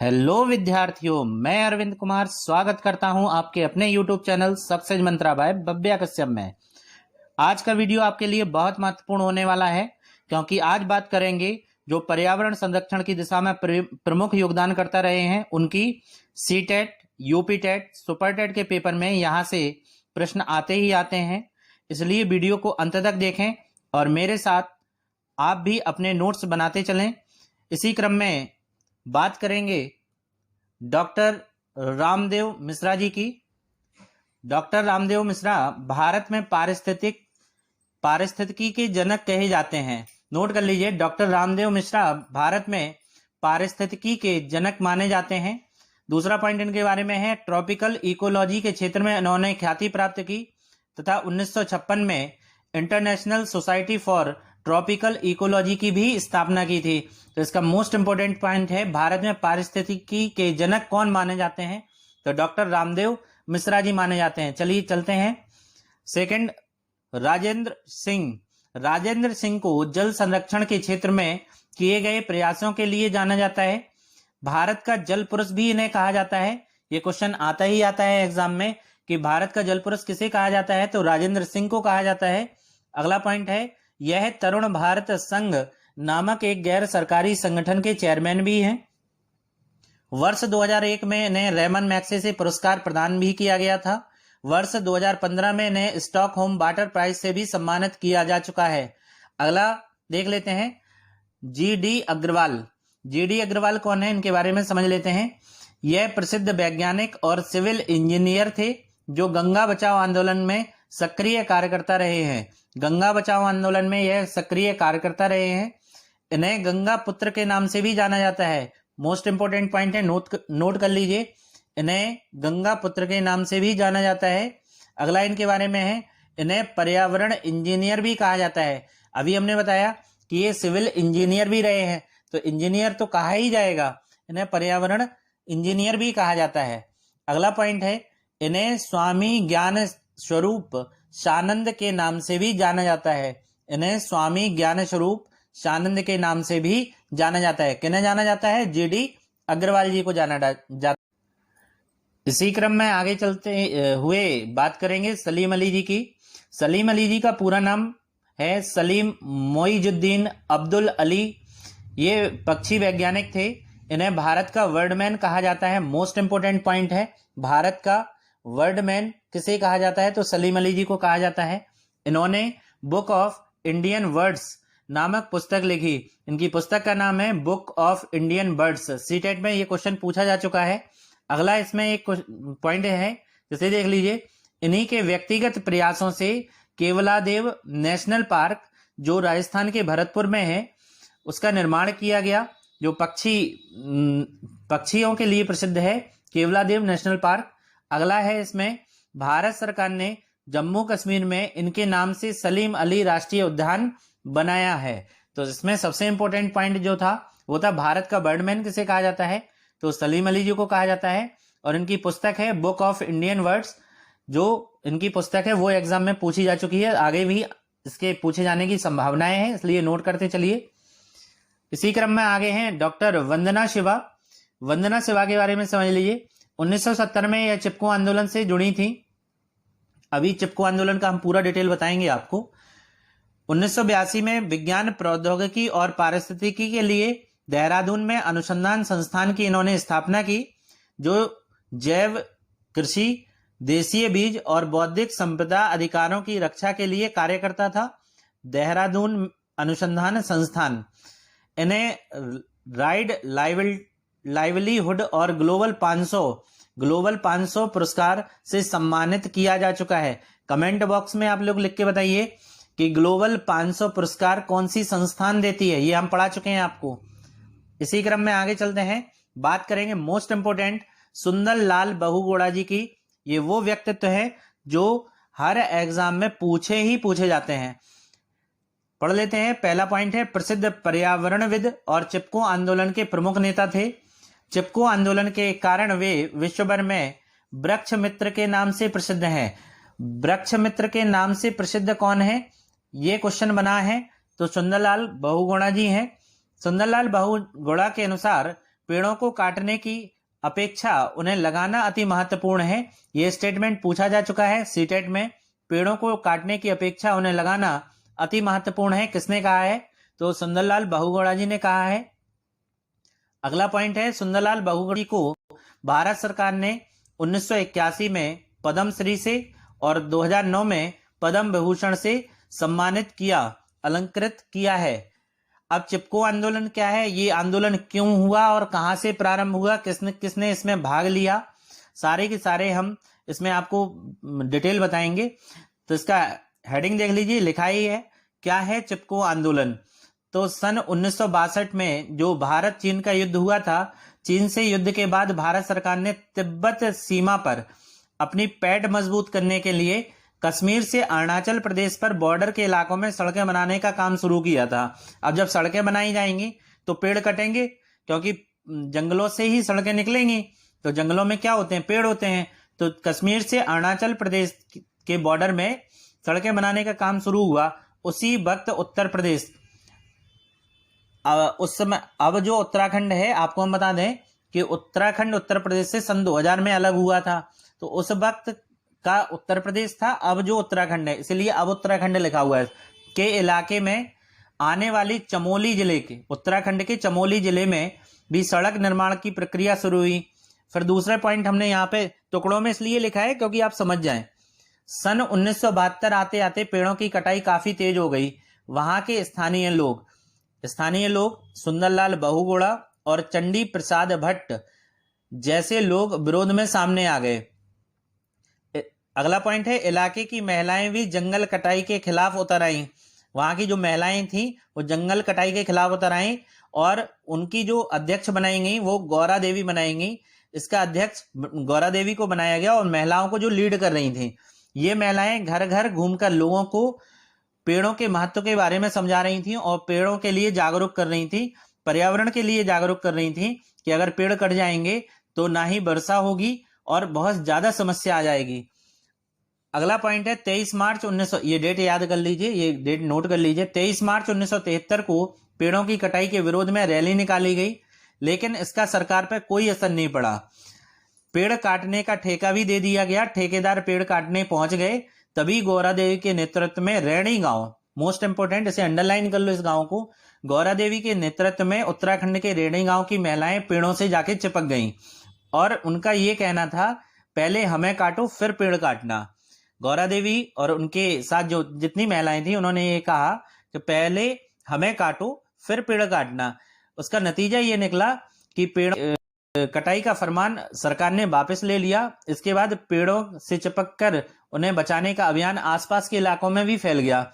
Hello विद्यार्थियों, मैं अरविंद कुमार स्वागत करता हूं आपके अपने YouTube चैनल सक्सेस मंत्रा बाय बब्या कश्यप में। आज का वीडियो आपके लिए बहुत महत्वपूर्ण होने वाला है क्योंकि आज बात करेंगे जो पर्यावरण संरक्षण की दिशा में प्रमुख योगदान करता रहे हैं उनकी CTET, UP TET, super TET के पेपर में यहाँ से प्रश्न आते ही आते हैं। इसलिए वीडियो को अंत तक देखें और मेरे साथ आप भी अपने नोट्स बनाते चलें। इसी क्रम में बात करेंगे डॉक्टर रामदेव मिश्रा जी की। डॉक्टर रामदेव मिश्रा भारत में पारिस्थितिकी के जनक कहे जाते हैं। नोट कर लीजिए, डॉक्टर रामदेव मिश्रा भारत में पारिस्थितिकी के जनक माने जाते हैं। दूसरा पॉइंट इनके बारे में है, ट्रॉपिकल इकोलॉजी के क्षेत्र में इन्होंने ख्याति प्राप्त की तथा 1956 में international society for tropical ecology की भी स्थापना की थी। तो इसका मोस्ट इंपोर्टेंट पॉइंट है, भारत में पारिस्थितिकी के जनक कौन माने जाते हैं? तो डॉक्टर रामदेव मिश्रा जी माने जाते हैं। चलिए चलते हैं। सेकंड, राजेंद्र सिंह को जल संरक्षण के क्षेत्र में किए गए प्रयासों के लिए जाना जाता है। भारत का जल पुरुष भी इन्हें कहा जाता है। ये क्वेश्चन आता ही आता है एग्जाम में कि भारत का जल पुरुष किसे कहा जाता है, तो राजेंद्र सिंह को कहा जाता है। अगला पॉइंट है, यह तरुण भारत संघ नामक एक गैर सरकारी संगठन के चेयरमैन भी हैं। वर्ष 2001 में इन्हें रेमन मैग्सेसे पुरस्कार प्रदान भी किया गया था। वर्ष 2015 में इन्हें स्टॉकहोम वाटर प्राइज से भी सम्मानित किया जा चुका है। अगला देख लेते हैं, जी.डी. अग्रवाल कौन है, इनके बारे में समझ लेते हैं। यह प्रसिद्ध वैज्ञानिक और सिविल इंजीनियर थे जो गंगा बचाओ आंदोलन में सक्रिय कार्यकर्ता रहे हैं। गंगा बचाओ आंदोलन में यह सक्रिय कार्यकर्ता रहे हैं। इन्हें गंगा पुत्र के नाम से भी जाना जाता है। मोस्ट इंपोर्टेंट पॉइंट है, नोट कर लीजिए, इन्हें गंगा पुत्र के नाम से भी जाना जाता है। अगला इनके बारे में है, इन्हें पर्यावरण इंजीनियर भी कहा जाता है। अभी हमने बताया कि ये सिविल इंजीनियर भी रहे हैं, तो इंजीनियर तो कहा ही जाएगा, इन्हें पर्यावरण इंजीनियर भी कहा जाता है। अगला पॉइंट है, इन्हें स्वामी ज्ञान स्वरूप शानंद के नाम से भी जाना जाता है। इन्हें स्वामी ज्ञान स्वरूप शानंद के नाम से भी जाना जाता है। किन्हें जाना जाता है? जी.डी. अग्रवाल जी को जाना जाता। इसी क्रम में आगे चलते हुए बात करेंगे सलीम अली जी की। सलीम अली जी का पूरा नाम है सलीम मोइजुद्दीन अब्दुल अली। ये पक्षी वैज्ञानिक थे। इन्हें भारत का वर्डमैन कहा जाता है। मोस्ट इंपोर्टेंट पॉइंट है, भारत का वर्डमैन किसे कहा जाता है, तो सलीम अली जी को कहा जाता है। इन्होंने बुक ऑफ इंडियन वर्ड्स नामक पुस्तक लिखी। इनकी पुस्तक का नाम है book of Indian birds. CTET में ये क्वेश्चन पूछा जा चुका है। अगला इसमें एक पॉइंट है, जैसे देख लीजिए, इन्हीं के व्यक्तिगत प्रयासों से केवलादेव नेशनल पार्क जो राजस्थान के भरतपुर में है उसका निर्माण किया गया, जो पक्षियों के लिए प्रसिद्ध है, केवलादेव नेशनल पार्क। अगला है इसमें, भारत सरकार ने जम्मू कश्मीर में इनके नाम से सलीम अली राष्ट्रीय उद्यान बनाया है। तो इसमें सबसे इंपॉर्टेंट पॉइंट जो था वो था, भारत का बर्डमैन किसे कहा जाता है, तो सलीम अली जी को कहा जाता है। और इनकी पुस्तक है बुक ऑफ इंडियन वर्ड्स। जो इनकी पुस्तक है वो एग्जाम में पूछी जा चुकी है, आगे भी इसके पूछे जाने की संभावनाएं हैं, इसलिए नोट करते चलिए। इसी क्रम में आगे हैं डॉक्टर वंदना शिवा के बारे में समझ लीजिए। 1970 में यह चिपको आंदोलन से जुड़ी थी। अभी चिपको आंदोलन का हम पूरा डिटेल बताएंगे आपको। 1982 में विज्ञान प्रौद्योगिकी और पारिस्थितिकी के लिए देहरादून में अनुसंधान संस्थान की इन्होंने स्थापना की, जो जैव कृषि, देशीय बीज और बौद्धिक संपदा अधिकारों की रक्षा के लिए कार्य करता था। देहरादून अनुसंधान संस्थान। इन्हें राइड लाइवलीहुड और ग्लोबल 500 पुरस्कार से सम्मानित किया जा चुका है। कमेंट बॉक्स में आप लोग लिख के बताइए कि ग्लोबल 500 पुरस्कार कौन सी संस्थान देती है, ये हम पढ़ा चुके हैं आपको। इसी क्रम में आगे चलते हैं, बात करेंगे मोस्ट इंपोर्टेंट सुंदर लाल बहुगुणा जी की। ये वो व्यक्तित्व है जो हर एग्जाम में पूछे जाते हैं। पढ़ लेते हैं। पहला पॉइंट है, प्रसिद्ध पर्यावरणविद और चिपको आंदोलन के प्रमुख नेता थे। चिपको आंदोलन के कारण वे विश्व भर में वृक्ष मित्र के नाम से प्रसिद्ध हैं। वृक्ष मित्र के नाम से प्रसिद्ध कौन है, ये क्वेश्चन बना है, तो सुंदरलाल बहुगुणा जी हैं। सुंदरलाल बहुगुणा के अनुसार पेड़ों को काटने की अपेक्षा उन्हें लगाना अति महत्वपूर्ण है। यह स्टेटमेंट पूछा जा चुका है सीटेट में। पेड़ों को काटने की अपेक्षा उन्हें लगाना अति महत्वपूर्ण है, किसने कहा है? तो सुंदरलाल बहुगुणा जी ने कहा है। अगला पॉइंट है, सुंदरलाल बहुगुणा जी को भारत सरकार ने 1981 में पद्मश्री से और 2009 में पद्म विभूषण से सम्मानित किया, अलंकृत किया है। अब चिपको आंदोलन क्या है, ये आंदोलन क्यों हुआ और कहां से प्रारंभ हुआ, किसने किसने इसमें भाग लिया, सारे के सारे हम इसमें आपको डिटेल बताएंगे। तो इसका हेडिंग देख लीजिए, लिखा ही है क्या है चिपको आंदोलन। तो सन 1962 में जो भारत चीन का युद्ध हुआ था, चीन से युद्ध के बाद भारत सरकार ने तिब्बत सीमा पर अपनी पैठ मजबूत करने के लिए कश्मीर से अरुणाचल प्रदेश पर बॉर्डर के इलाकों में सड़कें बनाने का काम शुरू किया था। अब जब सड़कें बनाई जाएंगी तो पेड़ कटेंगे, क्योंकि जंगलों से ही सड़कें निकलेंगी। तो जंगलों में क्या होते हैं? पेड़ होते हैं। तो कश्मीर से अरुणाचल प्रदेश के बॉर्डर में सड़कें बनाने का काम शुरू हुआ। उसी वक्त उत्तर प्रदेश, उस समय, अब जो उत्तराखंड है, आपको हम बता दें कि उत्तराखंड उत्तर प्रदेश से सन 2000 में अलग हुआ था। तो उस वक्त का उत्तर प्रदेश था, अब जो उत्तराखंड है, इसलिए अब उत्तराखंड लिखा हुआ है, के इलाके में आने वाली चमोली जिले के, उत्तराखंड के चमोली जिले में भी सड़क निर्माण की प्रक्रिया शुरू हुई। फिर दूसरा पॉइंट हमने यहाँ पे टुकड़ों में इसलिए लिखा है क्योंकि आप समझ जाएं। सन 1972 आते आते पेड़ों की कटाई काफी तेज हो गई। वहां के स्थानीय लोग सुंदरलाल बहुगुणा और चंडी प्रसाद भट्ट जैसे लोग विरोध में सामने आ गए। अगला पॉइंट है, इलाके की महिलाएं भी जंगल कटाई के खिलाफ उतर आई। वहां की जो महिलाएं थी वो जंगल कटाई के खिलाफ उतर आई और उनकी जो अध्यक्ष बनाई गई वो गौरा देवी बनाई गई। इसका अध्यक्ष गौरा देवी को बनाया गया और महिलाओं को जो लीड कर रही थी, ये महिलाएं घर घर घूमकर लोगों को पेड़ों के महत्व के बारे में समझा रही थी और पेड़ों के लिए जागरूक कर रही थी, पर्यावरण के लिए जागरूक कर रही थी कि अगर पेड़ कट जाएंगे तो ना ही वर्षा होगी और बहुत ज्यादा समस्या आ जाएगी। अगला पॉइंट है 23 मार्च 1900, ये डेट याद कर लीजिए, ये डेट नोट कर लीजिए। 23 मार्च 1973 को पेड़ों की कटाई के विरोध में रैली निकाली गई, लेकिन इसका सरकार पर कोई असर नहीं पड़ा। पेड़ काटने का ठेका भी दे दिया गया, ठेकेदार पेड़ काटने पहुंच गए। तभी गौरा देवी के नेतृत्व में रैणी गांव, मोस्ट इंपोर्टेंट, इसे अंडरलाइन कर लो इस गांव को, गौरा देवी के नेतृत्व में उत्तराखंड के रैणी गांव की महिलाएं पेड़ों से जाके चिपक गईं और उनका ये कहना था पहले हमें काटो फिर पेड़ काटना। गौरा देवी और उनके साथ जो जितनी महिलाएं थी उन्होंने ये कहा कि पहले हमें काटो फिर पेड़ काटना। उसका नतीजा ये निकला कि पेड़ कटाई का फरमान सरकार ने वापस ले लिया। इसके बाद पेड़ों से चिपककर उन्हें बचाने का अभियान आसपास के इलाकों में भी फैल गया,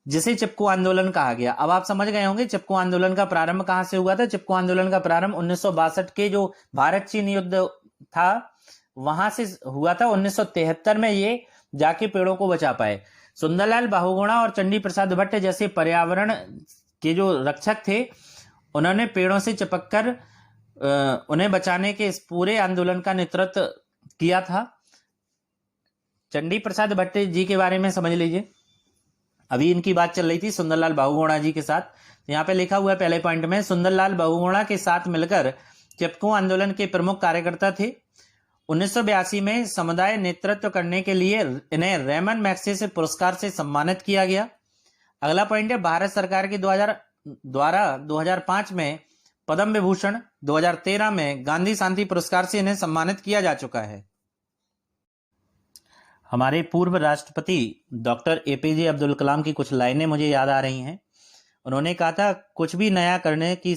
जिसे चिपको आंदोलन कहा गया। अब आप समझ गए होंगे चिपको आंदोलन का प्रारंभ कहां से हुआ था। चिपको आंदोलन का प्रारंभ 1962 के जो भारत चीन युद्ध था वहां से हुआ था। 1973 में ये जाके पेड़ों को बचा पाए। सुंदरलाल बहुगुणा और चंडी प्रसाद भट्ट जैसे पर्यावरण के जो रक्षक थे, उन्होंने पेड़ों से चिपककर उन्हें बचाने के इस पूरे आंदोलन का नेतृत्व किया था। चंडी प्रसाद भट्ट जी के बारे में समझ लीजिए। अभी इनकी बात चल रही थी सुंदरलाल बहुगुणा जी के साथ। यहाँ पे लिखा हुआ है पहले पॉइंट में, सुंदरलाल बहुगुणा के साथ मिलकर चिपको आंदोलन के प्रमुख कार्यकर्ता थे। 1982 में समुदाय नेतृत्व करने के लिए इन्हें रेमन मैग्सेसे पुरस्कार से सम्मानित किया गया। अगला पॉइंट है, भारत सरकार के द्वारा 2005 में पद्म विभूषण, 2013 में गांधी शांति पुरस्कार से इन्हें सम्मानित किया जा चुका है। हमारे पूर्व राष्ट्रपति डॉक्टर एपीजे अब्दुल कलाम की कुछ लाइनें मुझे याद आ रही हैं। उन्होंने कहा था, कुछ भी नया करने की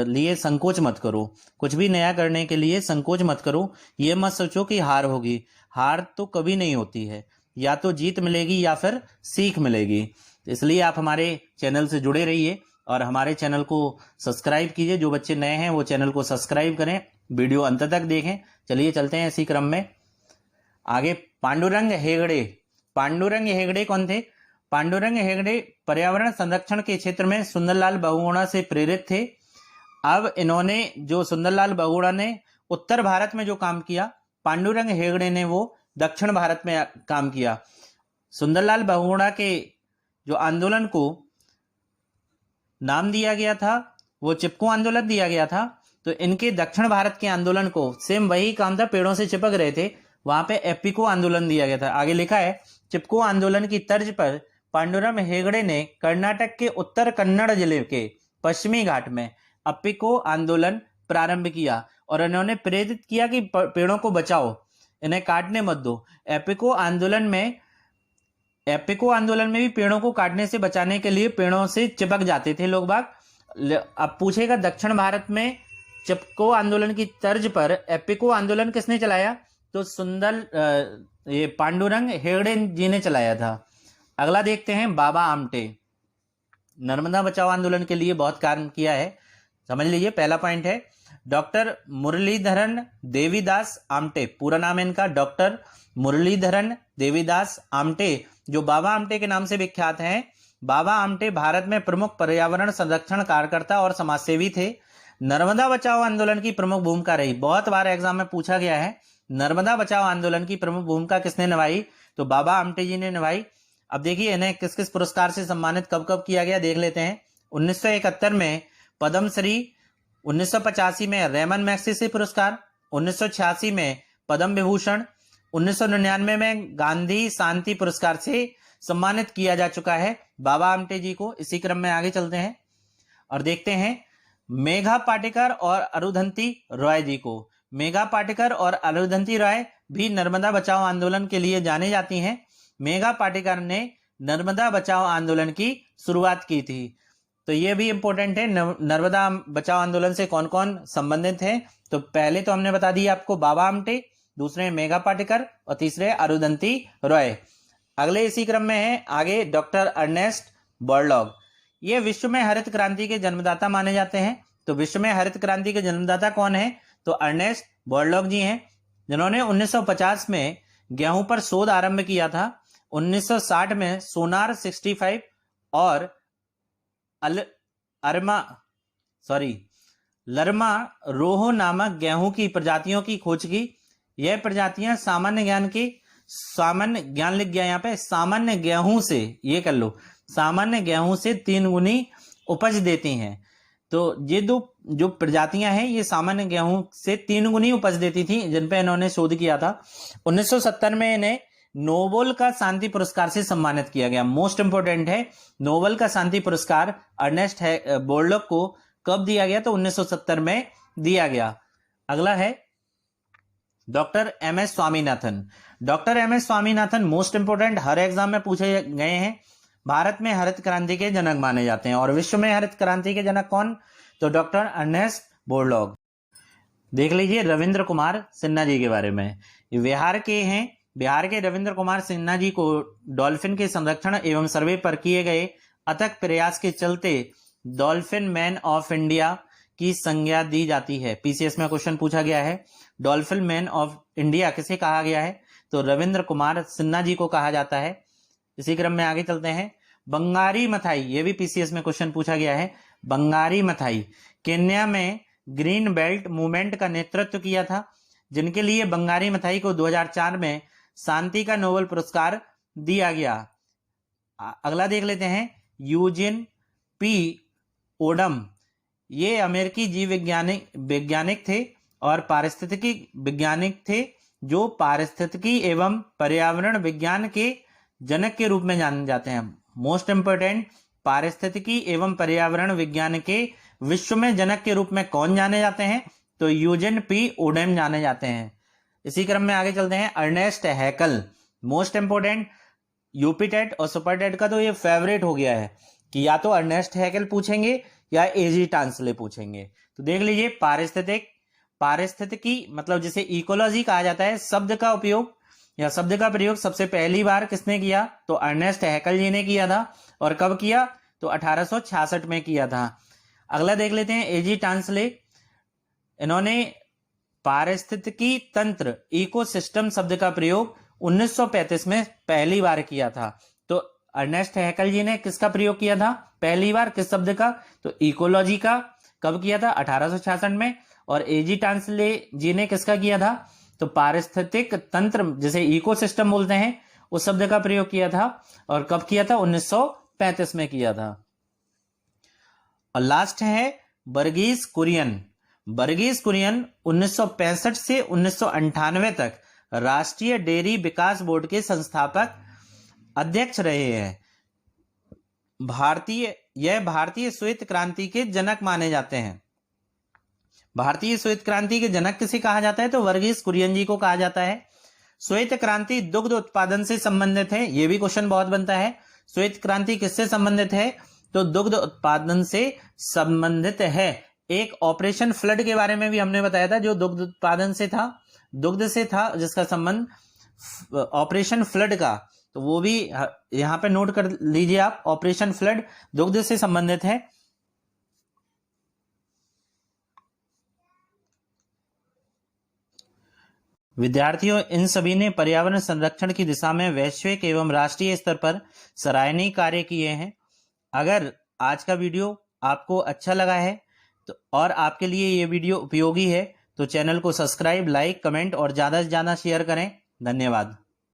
लिए संकोच मत करो, कुछ भी नया करने के लिए संकोच मत करो। ये मत सोचो कि हार होगी, हार तो कभी नहीं होती है, या तो जीत मिलेगी या फिर सीख मिलेगी। इसलिए आप हमारे चैनल से जुड़े रहिए और हमारे चैनल को सब्सक्राइब कीजिए। जो बच्चे नए हैं वो चैनल को सब्सक्राइब करें, वीडियो अंत तक देखें। चलिए चलते हैं इसी क्रम में आगे। पांडुरंग हेगड़े। पांडुरंग हेगड़े कौन थे? पांडुरंग हेगड़े पर्यावरण संरक्षण के क्षेत्र में सुंदरलाल बहुगुणा से प्रेरित थे। अब इन्होंने, जो सुंदरलाल बहुगुणा ने उत्तर भारत में जो काम किया, पांडुरंग हेगड़े ने वो दक्षिण भारत में काम किया। सुंदरलाल बहुगुणा के जो आंदोलन को नाम दिया गया था वो चिपको आंदोलन दिया गया था। तो इनके दक्षिण भारत के आंदोलन को सेम वही काम था, पेड़ों से चिपक रहे थे, वहां पे एपिको आंदोलन दिया गया था। आगे लिखा है, चिपको आंदोलन की तर्ज पर पांडुरंग हेगड़े ने कर्नाटक के उत्तर कन्नड़ जिले के पश्चिमी घाट में एपिको आंदोलन प्रारंभ किया और इन्होंने प्रेरित किया कि पेड़ों को बचाओ, इन्हें काटने मत दो। एपिको आंदोलन में भी पेड़ों को काटने से बचाने के लिए पेड़ों से चिपक जाते थे लोग बाग। अब पूछेगा दक्षिण भारत में चिपको आंदोलन की तर्ज पर एपिको आंदोलन किसने चलाया? तो ये पांडुरंग हेगड़े जी ने चलाया था। अगला देखते हैं, बाबा आमटे नर्मदा बचाओ आंदोलन के लिए बहुत काम किया है, समझ लीजिए। पहला पॉइंट है डॉक्टर मुरलीधरन देवीदास आमटे, पूरा नाम है इनका डॉक्टर मुरलीधरन देवीदास आमटे, जो बाबा आमटे के नाम से विख्यात हैं। बाबा आमटे भारत में प्रमुख पर्यावरण संरक्षण कार्यकर्ता और समाजसेवी थे। नर्मदा बचाओ आंदोलन की प्रमुख भूमिका रही, बहुत बार एग्जाम में पूछा गया है, नर्मदा बचाओ आंदोलन की प्रमुख भूमिका किसने निभाई? तो बाबा आमटे जी ने निभाई। अब देखिए इन्हें किस किस पुरस्कार से सम्मानित कब कब किया गया, देख लेते हैं। 1971 में पद्मश्री, 1985 में रेमन मैग्सेसे पुरस्कार, 1986 में पद्म विभूषण, 1999 में गांधी शांति पुरस्कार से सम्मानित किया जा चुका है बाबा आमटे जी को। इसी क्रम में आगे चलते हैं और देखते हैं मेघा पाटेकर और अरुंधति रॉय जी को। मेघा पाटेकर और अरुंधति रॉय भी नर्मदा बचाओ आंदोलन के लिए जाने जाती हैं। मेघा पाटेकर ने नर्मदा बचाओ आंदोलन की शुरुआत की थी, तो ये भी इंपॉर्टेंट है। नर्मदा बचाओ आंदोलन से कौन कौन संबंधित है? तो पहले तो हमने बता दिया आपको बाबा आमटे, दूसरे मेघा पाटेकर और तीसरे अरुंधति रॉय। अगले इसी क्रम में है आगे डॉक्टर अर्नेस्ट बोरलॉग, ये विश्व में हरित क्रांति के जन्मदाता माने जाते हैं। तो विश्व में हरित क्रांति के जन्मदाता कौन है? तो अर्नेस्ट बोरलॉग जी हैं, जिन्होंने 1950 में गेहूं पर शोध आरंभ किया था। 1960 में सोनार 65 और लरमा रोहो नामक गेहूं की प्रजातियों की खोज की। यह प्रजातियां सामान्य ज्ञान लिख गया यहाँ पे, सामान्य गेहूं से, ये कर लो, सामान्य गेहूं से 3 गुनी उपज देती हैं। तो ये जो प्रजातियां हैं ये सामान्य गेहूं से 3 गुनी उपज देती थी, जिन पे इन्होंने शोध किया था। 1970 में इन्हें नोबेल का शांति पुरस्कार से सम्मानित किया गया। मोस्ट इंपोर्टेंट है, नोबेल का शांति पुरस्कार अर्नेस्ट बोरलॉग को कब दिया गया? तो 1970 में दिया गया। अगला है doctor M S Swaminathan. Doctor M S Swaminathan most important, हर एग्जाम में पूछे गए हैं। भारत में हरित क्रांति के जनक माने जाते हैं। और विश्व में हरित क्रांति के जनक कौन? तो डॉक्टर अर्नेस्ट बोरलॉग। देख लीजिए रविंद्र कुमार सिन्हा जी के बारे में, ये बिहार के हैं। बिहार के रविंद्र कुमार सिन्हा जी को डॉल्फिन के संरक्षण एवं सर्वे पर किए गए अथक प्रयास के चलते डॉल्फिन मैन ऑफ इंडिया की संज्ञा दी जाती है। पीसीएस में क्वेश्चन पूछा गया है, डॉल्फिन मैन ऑफ इंडिया किसे कहा गया है? तो रविंद्र कुमार सिन्हा जी को कहा जाता है। इसी क्रम में आगे चलते हैं। बंगारी मथाई, ये भी पीसीएस में क्वेश्चन पूछा गया है। बंगारी मथाई केन्या में ग्रीन बेल्ट मूवमेंट का नेतृत्व किया था, जिनके लिए बंगारी मथाई को 2004 में शांति का नोबेल पुरस्कार दिया गया। अगला देख लेते हैं, यूजिन पी ओडम, ये अमेरिकी जीव वैज्ञानिक थे और पारिस्थितिकी वैज्ञानिक थे, जो पारिस्थितिकी एवं पर्यावरण विज्ञान के जनक के रूप में जाने जाते हैं। मोस्ट इंपोर्टेंट, पारिस्थितिकी एवं पर्यावरण विज्ञान के विश्व में जनक के रूप में कौन जाने जाते हैं? तो यूजिन पी ओडम जाने जाते हैं। इसी क्रम में आगे चलते हैं। Ernest Haeckel, most important, UP TET और सुपर टेट का तो ये फेवरेट हो गया है कि या तो अर्नेस्ट हैकल पूछेंगे या एजी टांसले पूछेंगे। तो देख लीजिए, पारिस्थितिकी मतलब जिसे इकोलॉजी कहा जाता है, शब्द का प्रयोग सबसे पहली बार किसने किया? तो अर्नेस्ट हैकल जी ने किया था। और कब किया? तो 1866 में किया था। अगला देख लेते हैं, एजी टांसले, इन्होंने पारिस्थितिकी तंत्र इकोसिस्टम शब्द का प्रयोग 1935 में पहली बार किया था। तो अर्नेस्ट हैकल जी ने किसका प्रयोग किया था पहली बार, किस शब्द का? तो इकोलॉजी का। कब किया था? 1866 में। और एजी टांसले जी ने किसका किया था? तो पारिस्थितिक तंत्र जिसे इकोसिस्टम बोलते हैं उस शब्द का प्रयोग किया था। और कब किया था? 1935 में किया था। और लास्ट है वर्गीस कुरियन। वर्गीस कुरियन 1965 से 1998 तक राष्ट्रीय डेयरी विकास बोर्ड के संस्थापक अध्यक्ष रहे हैं। भारतीय श्वेत क्रांति के जनक माने जाते हैं। भारतीय श्वेत क्रांति के जनक किसे कहा जाता है? तो वर्गीस कुरियन जी को कहा जाता है। श्वेत क्रांति दुग्ध उत्पादन से संबंधित है, यह भी क्वेश्चन बहुत बनता है। श्वेत क्रांति किससे संबंधित है? तो दुग्ध उत्पादन से संबंधित है। एक ऑपरेशन फ्लड के बारे में भी हमने बताया था, जो दुग्ध उत्पादन से था, दुग्ध से था, जिसका संबंध ऑपरेशन फ्लड का, तो वो भी यहां पे नोट कर लीजिए आप। ऑपरेशन फ्लड दुग्ध से संबंधित है। विद्यार्थियों, इन सभी ने पर्यावरण संरक्षण की दिशा में वैश्विक एवं राष्ट्रीय स्तर पर सराहनीय कार्य किए हैं। अगर आज का वीडियो आपको अच्छा लगा है तो और आपके लिए ये वीडियो उपयोगी है तो चैनल को सब्सक्राइब, लाइक, कमेंट और ज़्यादा से ज़्यादा शेयर करें। धन्यवाद।